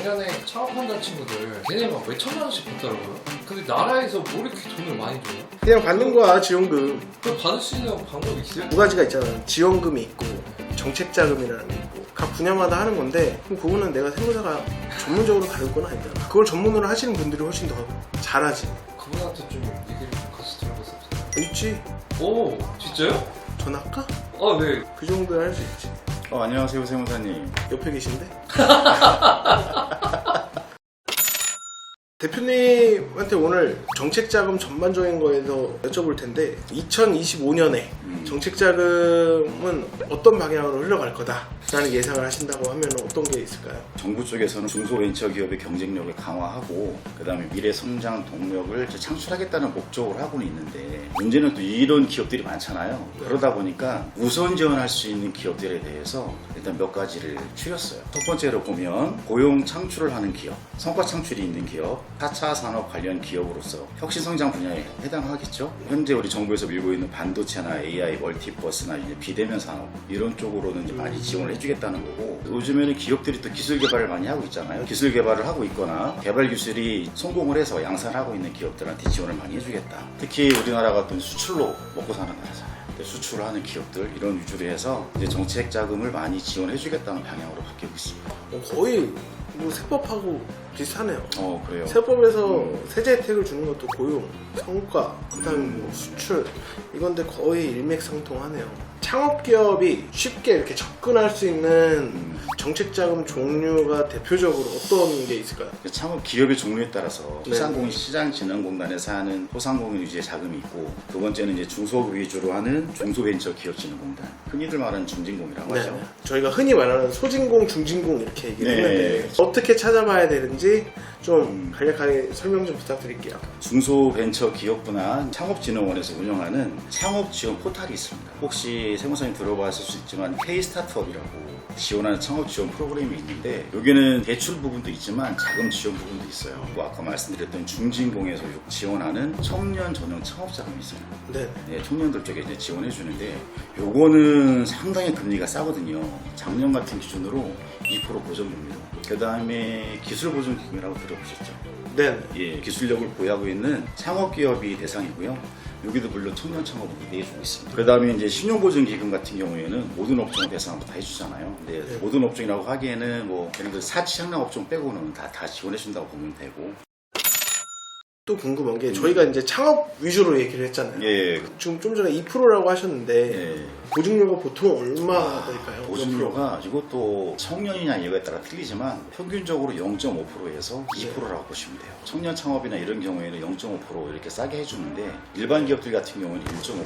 작년에 창업한다는 친구들 걔네 막 몇천만 원씩 받더라고요. 근데 나라에서 뭐 이렇게 돈을 많이 줘요? 그냥 받는 거야, 지원금. 그럼 받을 수 있는 방법이 있어요? 두 가지가 있잖아. 지원금이 있고 정책자금이라는 게 있고 각 분야마다 하는 건데 그럼 그거는 내가 세무사가 전문적으로 다룰 건 아니잖아. 그걸 전문으로 하시는 분들이 훨씬 더 잘하지. 그분한테 좀 얘기를 좀 같이 들어볼 수 없어요? 있지? 오 진짜요? 전화할까? 아 네. 그 정도는 할 수 있지. 안녕하세요 세무사님. 옆에 계신데? 대표님한테 오늘 정책자금 전반적인 거에서 여쭤볼 텐데 2025년에 정책자금은 어떤 방향으로 흘러갈 거다 라는 예상을 하신다고 하면 어떤 게 있을까요? 정부 쪽에서는 중소벤처기업의 경쟁력을 강화하고 그 다음에 미래 성장 동력을 창출하겠다는 목적으로 하고는 있는데 문제는 또 이런 기업들이 많잖아요. 그러다 보니까 우선 지원할 수 있는 기업들에 대해서 일단 몇 가지를 추렸어요. 첫 번째로 보면 고용 창출을 하는 기업, 성과 창출이 있는 기업, 4차 산업 관련 기업으로서 혁신성장 분야에 해당하겠죠. 현재 우리 정부에서 밀고 있는 반도체나 AI, 멀티버스나 이제 비대면 산업 이런 쪽으로는 이제 많이 지원을 해주겠다는 거고, 요즘에는 기업들이 또 기술 개발을 많이 하고 있잖아요. 기술 개발을 하고 있거나 개발 기술이 성공을 해서 양산하고 있는 기업들한테 지원을 많이 해주겠다. 특히 우리나라가 또 수출로 먹고 사는 나라잖아요. 수출을 하는 기업들 이런 위주로 해서 이제 정책 자금을 많이 지원해주겠다는 방향으로 바뀌고 있습니다. 거의 뭐 세법하고 비슷하네요. 그래요. 세법에서 세제 혜택을 주는 것도 고용, 성과, 그다음에 뭐 수출 이건데 거의 일맥상통하네요. 창업기업이 쉽게 이렇게 접근할 수 있는 정책자금 종류가 대표적으로 어떤 게 있을까요? 창업 기업의 종류에 따라서 네. 소상공인 시장진흥공단에서 하는 소상공인 위주의 자금이 있고, 두 번째는 이제 중소기업 위주로 하는 중소벤처기업진흥공단, 흔히들 말하는 중진공이라고 네. 하죠. 저희가 흔히 말하는 소진공, 중진공 이렇게 얘기를 네. 했는데 어떻게 찾아봐야 되는지 좀 간략하게 설명 좀 부탁드릴게요. 중소벤처기업부나 창업진흥원에서 운영하는 창업지원 포탈이 있습니다. 혹시 세무사님 들어봤을 수 있지만 K-스타트업이라고 지원하는 창업 지원 프로그램이 있는데, 여기는 대출 부분도 있지만 자금 지원 부분도 있어요. 뭐 아까 말씀드렸던 중진공에서 지원하는 청년 전용 창업 자금이 있어요. 네. 네, 청년들 쪽에 이제 지원해 주는데, 요거는 상당히 금리가 싸거든요. 작년 같은 기준으로 2% 보전금리로. 그 다음에 기술보증기금이라고 들어보셨죠? 네. 예, 기술력을 보유하고 있는 창업기업이 대상이고요. 여기도 물론 청년 창업을 기대해주고 있습니다. 그 다음에 이제 신용보증기금 같은 경우에는 모든 업종을 대상으로 다 해주잖아요. 근데 네. 모든 업종이라고 하기에는 뭐 예를 들어 사치향락 업종 빼고는 다 지원해준다고 보면 되고. 또 궁금한 게 저희가 이제 창업 위주로 얘기를 했잖아요. 예, 지금 좀 전에 2%라고 하셨는데 예. 보증료가 보통 얼마 될까요? 보증료가 이것도 청년이냐 이거에 따라 틀리지만 평균적으로 0.5%에서 2%라고 보시면 돼요. 청년 창업이나 이런 경우에는 0.5% 이렇게 싸게 해주는데, 일반 기업들 같은 경우는 1.5%.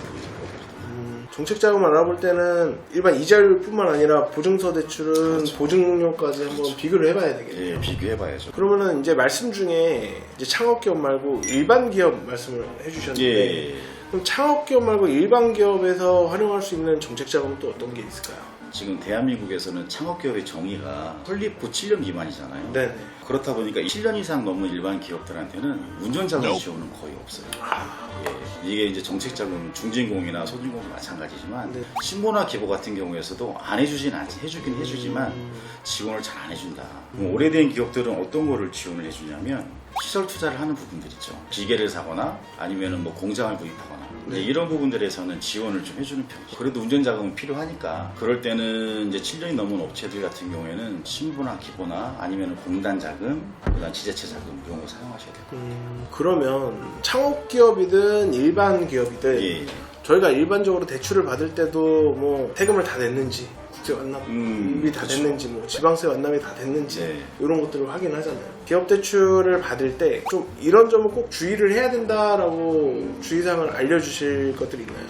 정책자금 알아볼 때는 일반 이자율뿐만 아니라 보증서 대출은 그렇죠. 보증료까지 한번 비교를 해봐야 되겠네요. 예, 비교해봐야죠. 그러면은 이제 말씀 중에 이제 창업기업 말고 일반 기업 말씀을 해주셨는데 예. 그럼 창업기업 말고 일반 기업에서 활용할 수 있는 정책자금은 또 어떤 게 있을까요? 지금 대한민국에서는 창업기업의 정의가 설립 후 7년 미만이잖아요. 네네. 그렇다 보니까 7년 이상 넘은 일반 기업들한테는 운전자금 지원은 거의 없어요. 예, 이게 이제 정책자금 중진공이나 소진공도 마찬가지지만 네. 신고나 기부 같은 경우에서도 안 해주진 않지. 해주긴 해주지만 지원을 잘 안 해준다. 그럼 오래된 기업들은 어떤 거를 지원을 해주냐면 시설 투자를 하는 부분들 있죠. 기계를 사거나 아니면은 뭐 공장을 구입하거나. 네. 이런 부분들에서는 지원을 좀 해주는 편이죠. 그래도 운전자금은 필요하니까 그럴 때는 이제 7년이 넘은 업체들 같은 경우에는 신고나 기부나 아니면 공단 자금, 그다음 지자체 자금 이런 거 사용하셔야 돼요. 그러면 창업기업이든 일반 기업이든 예. 저희가 일반적으로 대출을 받을 때도 뭐 세금을 다 냈는지 국세 완납이 다 그렇죠. 됐는지 뭐 지방세 완납이 다 됐는지 네. 이런 것들을 확인하잖아요. 기업 대출을 받을 때 좀 이런 점은 꼭 주의를 해야 된다라고 주의사항을 알려주실 것들이 있나요?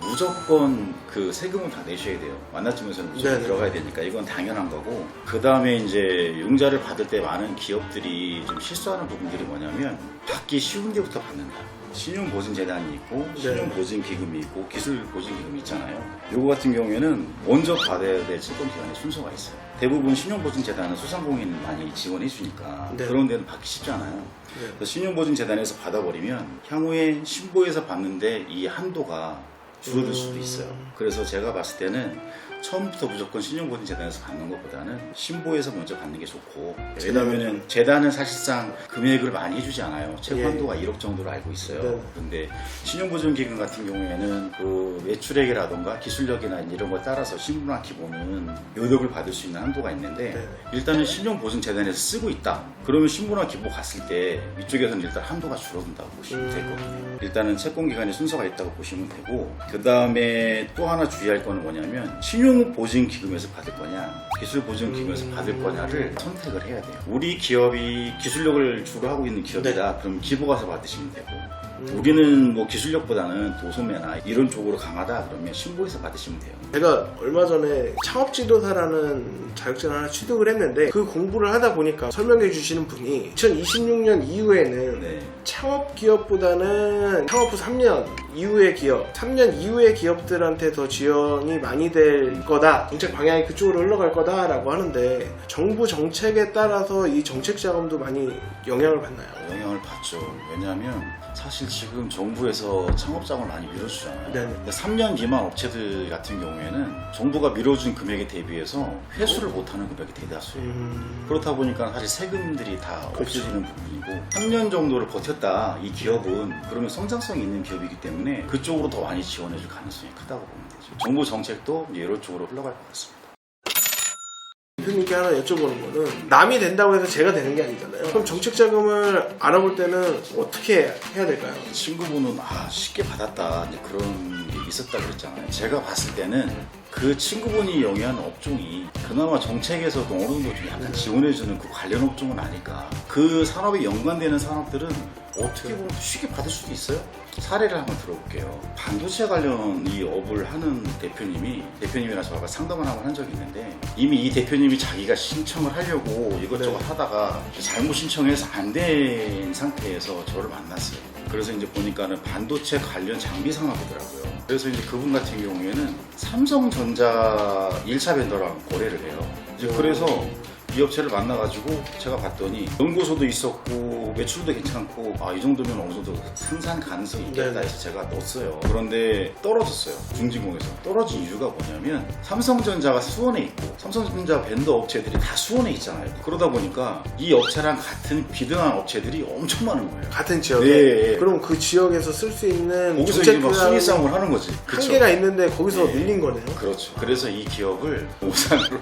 무조건 그 세금은 다 내셔야 돼요. 완납증에서는 무조건 네네. 들어가야 되니까 이건 당연한 거고, 그 다음에 이제 융자를 받을 때 많은 기업들이 좀 실수하는 부분들이 뭐냐면 받기 쉬운 데부터 받는다. 신용보증재단이 있고 신용보증기금이 있고 기술보증기금이 있잖아요. 요거 같은 경우에는 먼저 받아야 될 채권기관의 순서가 있어요. 대부분 신용보증재단은 소상공인 많이 지원해 주니까 네. 그런 데는 받기 쉽잖아요. 네. 그래서 신용보증재단에서 받아버리면 향후에 신보에서 받는데 이 한도가 줄어들 수도 있어요. 그래서 제가 봤을 때는 처음부터 무조건 신용보증재단에서 받는 것보다는 신보에서 먼저 받는 게 좋고, 왜냐면은 재단은 사실상 금액을 많이 해주지 않아요. 최고 한도가 1억 정도로 알고 있어요. 네. 근데 신용보증기금 같은 경우에는 그 매출액이라던가 기술력이나 이런 거에 따라서 신부나 기본은 요격을 받을 수 있는 한도가 있는데, 네. 일단은 신용보증재단에서 쓰고 있다. 그러면 신부나 기부 갔을 때 이쪽에서는 일단 한도가 줄어든다고 보시면 되거든요. 일단은 채권기간에 순서가 있다고 보시면 되고, 그 다음에 또 하나 주의할 거는 뭐냐면 신용보증기금에서 받을 거냐 기술보증기금에서 받을 거냐를 선택을 해야 돼요. 우리 기업이 기술력을 주로 하고 있는 기업이다. 그럼 기부 가서 받으시면 되고, 우리는 뭐 기술력보다는 도소매나 이런 쪽으로 강하다 그러면 신보에서 받으시면 돼요. 제가 얼마 전에 창업지도사라는 자격증을 하나 취득을 했는데, 그 공부를 하다 보니까 설명해 주시는 분이 2026년 이후에는 네. 창업기업보다는 창업 후 3년 이후의 기업, 3년 이후의 기업들한테 더 지원이 많이 될 거다, 정책 방향이 그쪽으로 흘러갈 거다라고 하는데, 정부 정책에 따라서 이 정책 자금도 많이 영향을 받나요? 영향을 받죠. 왜냐하면 사실 지금 정부에서 창업자금을 많이 밀어주잖아요. 네네. 근데 3년 미만 업체들 같은 경우에는 정부가 밀어준 금액에 대비해서 회수를 못하는 금액이 대다수예요. 그렇다 보니까 사실 세금들이 다 없어지는 부분이고, 3년 정도를 버텼다 이 기업은 그러면 성장성이 있는 기업이기 때문에 그쪽으로 더 많이 지원해줄 가능성이 크다고 보면 되죠. 정부 정책도 이런 쪽으로 흘러갈 것 같습니다. 대표님께 하나 여쭤보는 거는, 남이 된다고 해서 제가 되는 게 아니잖아요. 그럼 정책 자금을 알아볼 때는 어떻게 해야 될까요? 친구분은 쉽게 받았다 이제 그런 게 있었다 그랬잖아요. 제가 봤을 때는 그 친구분이 영위하는 업종이 그나마 정책에서도 어느 정도 좀 약간 지원해주는 그 관련 업종은 아닐까. 그 산업에 연관되는 산업들은 어떻게 보면 쉽게 받을 수도 있어요. 사례를 한번 들어볼게요. 반도체 관련 이 업을 하는 대표님이랑 저가 상담을 한번 한 적이 있는데, 이미 이 대표님이 자기가 신청을 하려고 이것저것 하다가 잘못 신청해서 안 된 상태에서 저를 만났어요. 그래서 이제 보니까는 반도체 관련 장비 산업이더라고요. 그래서 이제 그분 같은 경우에는 삼성전자 1차 벤더랑 거래를 해요. 이제 그래서 이 업체를 만나가지고 제가 봤더니 연구소도 있었고 매출도 괜찮고, 이 정도면 어느 정도 생산 가능성이 있겠다 해서 제가 넣었어요. 그런데 떨어졌어요. 중진공에서. 떨어진 이유가 뭐냐면 삼성전자가 수원에 있고 삼성전자 벤더 업체들이 다 수원에 있잖아요. 그러다 보니까 이 업체랑 같은 비등한 업체들이 엄청 많은 거예요. 같은 지역에? 네. 그럼 그 지역에서 쓸 수 있는 거기서 이제 막 정책이랑 순위 싸움을 하는 거지. 한계가 있는데 거기서 밀린 거네요. 그렇죠. 그래서 이 기업을 오산으로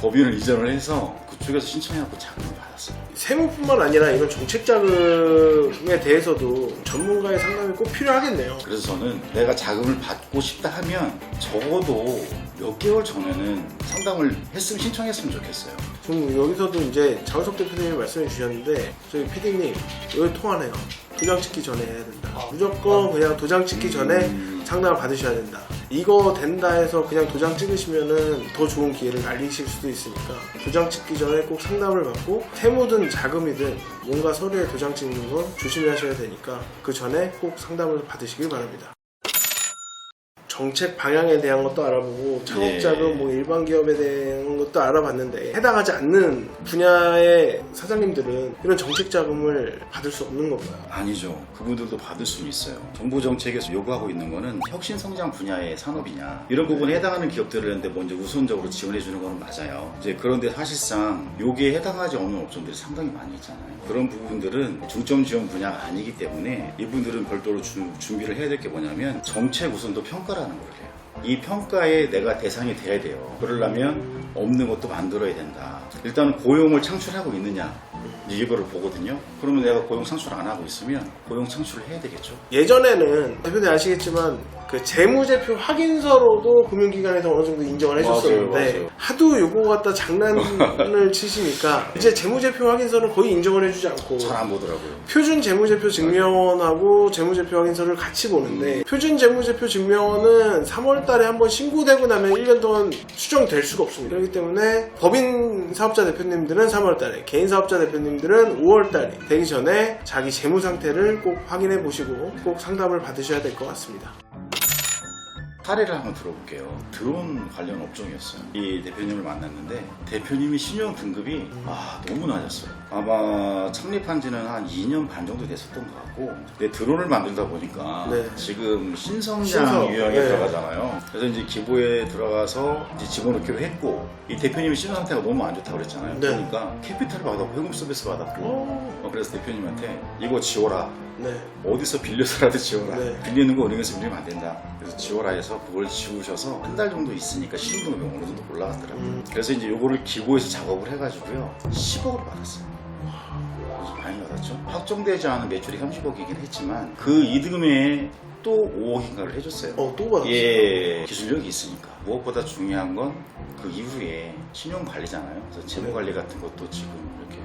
법인을 이전을 해서 그쪽에서 신청해갖고 자금을 받았어요. 세무뿐만 아니라 이런 정책 자금에 대해서도 전문가의 상담이 꼭 필요하겠네요. 그래서 저는 내가 자금을 받고 싶다 하면 적어도 몇 개월 전에는 상담을 했으면 신청했으면 좋겠어요. 지금 여기서도 이제 장우석 대표님이 말씀해 주셨는데, 저희 PD님 여기 통화네요. 도장 찍기 전에 해야 된다. 무조건 그냥 도장 찍기 전에 상담을 받으셔야 된다. 이거 된다 해서 그냥 도장 찍으시면은 더 좋은 기회를 날리실 수도 있으니까, 도장 찍기 전에 꼭 상담을 받고, 세무든 자금이든 뭔가 서류에 도장 찍는 건 조심하셔야 되니까 그 전에 꼭 상담을 받으시길 바랍니다. 정책 방향에 대한 것도 알아보고 창업자금, 뭐 일반 기업에 대한 것도 알아봤는데, 해당하지 않는 분야의 사장님들은 이런 정책 자금을 받을 수 없는 건가요? 아니죠. 그분들도 받을 수는 있어요. 정부 정책에서 요구하고 있는 거는 혁신 성장 분야의 산업이냐 이런 부분에 해당하는 기업들한테 먼저 우선적으로 지원해 주는 건 맞아요. 이제 그런데 사실상 여기에 해당하지 않는 업종들이 상당히 많이 있잖아요. 그런 부분들은 중점 지원 분야가 아니기 때문에 이분들은 별도로 준비를 해야 될 게 뭐냐면 정책 우선도 평가라는 걸 해요. 이 평가에 내가 대상이 돼야 돼요. 그러려면 없는 것도 만들어야 된다. 일단은 고용을 창출하고 있느냐 이거를 보거든요. 그러면 내가 고용 창출 안 하고 있으면 고용 창출을 해야 되겠죠. 예전에는 대표님 아시겠지만 그 재무제표 확인서로도 금융기관에서 어느 정도 인정을 해줬었는데, 맞아요. 하도 요거 갖다 장난을 치시니까 이제 재무제표 확인서는 거의 인정을 해주지 않고 잘 안 보더라고요. 표준 재무제표 증명원하고 재무제표 확인서를 같이 보는데, 표준 재무제표 증명원은 3월 달에 한번 신고되고 나면 1년 동안 수정될 수가 없습니다. 그렇기 때문에 법인 사업자 대표님들은 3월 달에, 개인 사업자 대표님들은 5월 달에 되기 전에 자기 재무 상태를 꼭 확인해 보시고 꼭 상담을 받으셔야 될 것 같습니다. 사례를 한번 들어볼게요. 드론 관련 업종이었어요. 이 대표님을 만났는데 대표님이 신용 등급이 너무 낮았어요. 아마 창립한 지는 한 2년 반 정도 됐었던 것 같고, 근데 드론을 만들다 보니까 네. 지금 신성장 유형에 네. 들어가잖아요. 그래서 이제 기부에 들어가서 이제 집어넣기로 했고, 이 대표님이 신용 상태가 너무 안 좋다고 그랬잖아요. 네. 그러니까 캐피탈을 받았고 회금 서비스 받았고, 그래서 대표님한테 이거 지워라. 네. 어디서 빌려서라도 지워라. 네. 빌리는 거 은행에서 빌리면 안 된다. 그래서 지워라 해서 그걸 지우셔서 한 달 정도 있으니까 신용등급이 어느 정도 올라갔더라고요. 그래서 이제 요거를 기부해서 작업을 해가지고요 10억을 받았어요. 그래서 많이 받았죠. 확정되지 않은 매출이 30억이긴 했지만 그 이듬해에 또 5억인가를 해줬어요. 또 받았어요. 예, 기술력이 있으니까. 무엇보다 중요한 건 그 이후에 신용 관리잖아요. 그래서 재무 관리 같은 것도 지금 이렇게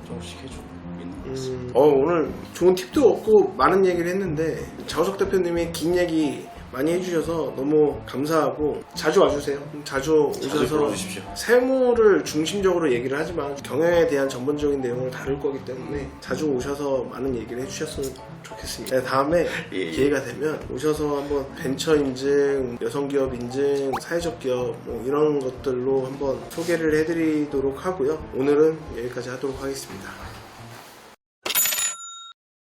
조금씩 해주고 있는 것 같습니다. 오늘 좋은 팁도 얻고 많은 얘기를 했는데 장우석 대표님이 긴 얘기 많이 해주셔서 너무 감사하고 자주 와주세요. 자주 자주 오셔서 불러주십시오. 세무를 중심적으로 얘기를 하지만 경영에 대한 전반적인 내용을 다룰 거기 때문에 자주 오셔서 많은 얘기를 해주셨으면 좋겠습니다. 네, 다음에 예. 기회가 되면 오셔서 한번 벤처 인증, 여성기업 인증, 사회적 기업 뭐 이런 것들로 한번 소개를 해드리도록 하고요. 오늘은 여기까지 하도록 하겠습니다.